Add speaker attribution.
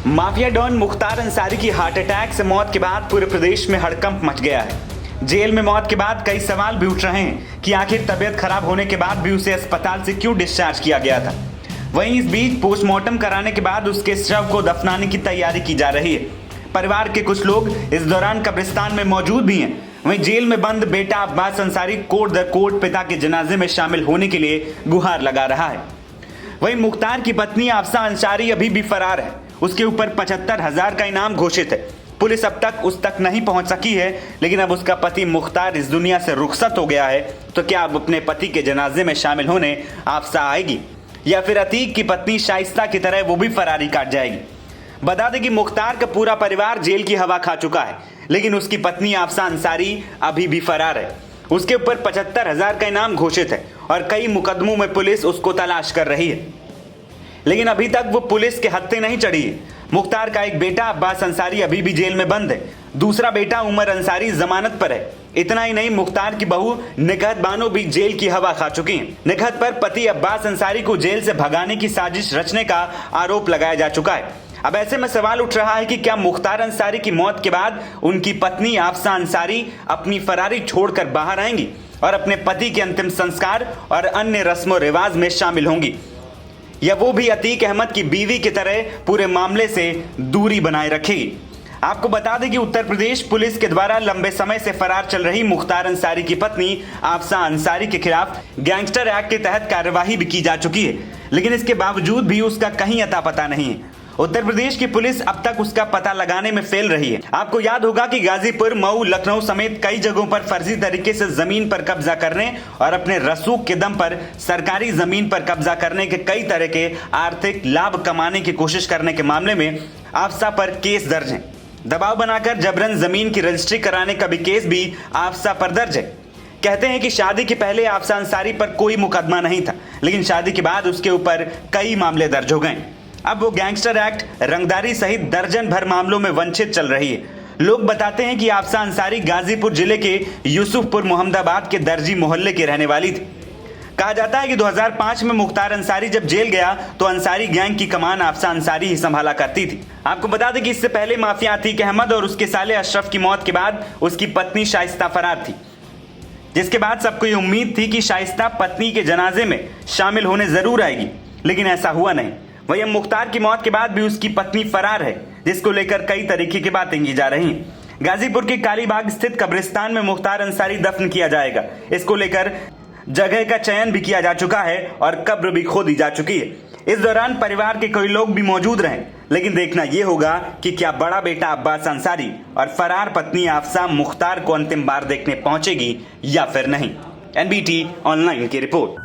Speaker 1: Mafia don Mukhtar Ansari की heart attack से मौत के बाद पूरे प्रदेश में हड़कंप मच गया है। जेल में मौत के बाद कई सवाल भी उठ रहे हैं कि आखिर तबीयत खराब होने के बाद भी उसे अस्पताल से क्यों डिस्चार्ज किया गया था। वहीं इस बीच पोस्टमार्टम कराने के बाद उसके शव को दफनाने की तैयारी की जा रही है। परिवार के कुछ लोग इस दौरान कब्रिस्तान में मौजूद भी हैं। वहीं जेल में बंद बेटा अब्बास अंसारी कोर्ट दर कोर्ट पिता के जनाजे में शामिल होने के लिए गुहार लगा रहा है। वहीं मुख्तार की पत्नी आफसा अंसारी अभी भी फरार है। उसके ऊपर 75,000 का इनाम घोषित है। पुलिस अब तक उस तक नहीं पहुंच सकी है, लेकिन अब उसका पति मुख्तार इस दुनिया से रुखसत हो गया है, तो क्या अब अपने पति के जनाजे में शामिल होने आफसा आएगी या फिर अतीक की पत्नी शाइस्ता की तरह वो भी फरारी काट जाएगी। बता दें कि मुख्तार का पूरा परिवार जेल की हवा खा चुका है, लेकिन उसकी पत्नी आफसा अंसारी अभी भी फरार है। उसके ऊपर 75,000 का इनाम घोषित है और कई मुकदमों में पुलिस उसको तलाश कर रही है, लेकिन अभी तक वो पुलिस के हत्थे नहीं चढ़ी है। मुख्तार का एक बेटा अब्बास अंसारी अभी भी जेल में बंद है। दूसरा बेटा उमर अंसारी जमानत पर है। इतना ही नहीं, मुख्तार की बहू निकहत बानो भी जेल की हवा खा चुकी हैं। निकहत पर पति अब्बास अंसारी को जेल से भगाने की साजिश रचने का आरोप लगाया जा चुका है। अब ऐसे में सवाल उठ रहा है कि क्या मुख्तार अंसारी की मौत के बाद उनकी पत्नी आफसा अंसारी अपनी फरारी छोड़कर बाहर आएंगी और अपने पति के अंतिम संस्कार और अन्य रस्मों रिवाज में शामिल होंगी, या वो भी अतीक अहमद की बीवी की तरह पूरे मामले से दूरी बनाए रखेगी। आपको बता दें कि उत्तर प्रदेश पुलिस के द्वारा लंबे समय से फरार चल रही मुख्तार अंसारी की पत्नी आफसा अंसारी के खिलाफ गैंगस्टर एक्ट के तहत कार्यवाही भी की जा चुकी है, लेकिन इसके बावजूद भी उसका कहीं अता पता नहीं है। उत्तर प्रदेश की पुलिस अब तक उसका पता लगाने में फेल रही है। आपको याद होगा कि गाजीपुर, मऊ, लखनऊ समेत कई जगहों पर फर्जी तरीके से जमीन पर कब्जा करने और अपने रसूख के दम पर सरकारी जमीन पर कब्जा करने के कई तरह के आर्थिक लाभ कमाने की कोशिश करने के मामले में आफसा पर केस दर्ज है। दबाव बनाकर जबरन जमीन की रजिस्ट्री कराने का भी केस भी आफसा पर दर्ज है। कहते हैं कि शादी के पहले आफसा अंसारी पर कोई मुकदमा नहीं था, लेकिन शादी के बाद उसके ऊपर कई मामले दर्ज हो गए। अब वो गैंगस्टर एक्ट, रंगदारी सहित दर्जन भर मामलों में वंचित चल रही है। लोग बताते हैं कि आफसा अंसारी गाजीपुर जिले के यूसुफपुर मोहम्मदाबाद के दर्जी मोहल्ले की रहने वाली थी। कहा जाता है कि 2005 में मुख्तार अंसारी जब जेल गया तो अंसारी गैंग की कमान आफसा अंसारी ही संभाला करती थी। आपको बता दें कि इससे पहले माफिया अतीक अहमद और उसके साले अशरफ की मौत के बाद उसकी पत्नी शाइस्ता फरार थी, जिसके बाद सबको ये उम्मीद थी कि शाइस्ता पत्नी के जनाजे में शामिल होने जरूर आएगी, लेकिन ऐसा हुआ नहीं। वहीं मुख्तार की मौत के बाद भी उसकी पत्नी फरार है, जिसको लेकर कई तरीके की बातें की जा रही हैं। गाजीपुर के कालीबाग स्थित कब्रिस्तान में मुख्तार अंसारी दफन किया जाएगा। इसको लेकर जगह का चयन भी किया जा चुका है और कब्र भी खोदी जा चुकी है। इस दौरान परिवार के कई लोग भी मौजूद रहे, लेकिन देखना यह होगा कि क्या बड़ा बेटा अब्बास अंसारी और फरार पत्नी आफसा मुख्तार को अंतिम बार देखने पहुंचेगी या फिर नहीं। एनबीटी ऑनलाइन की रिपोर्ट।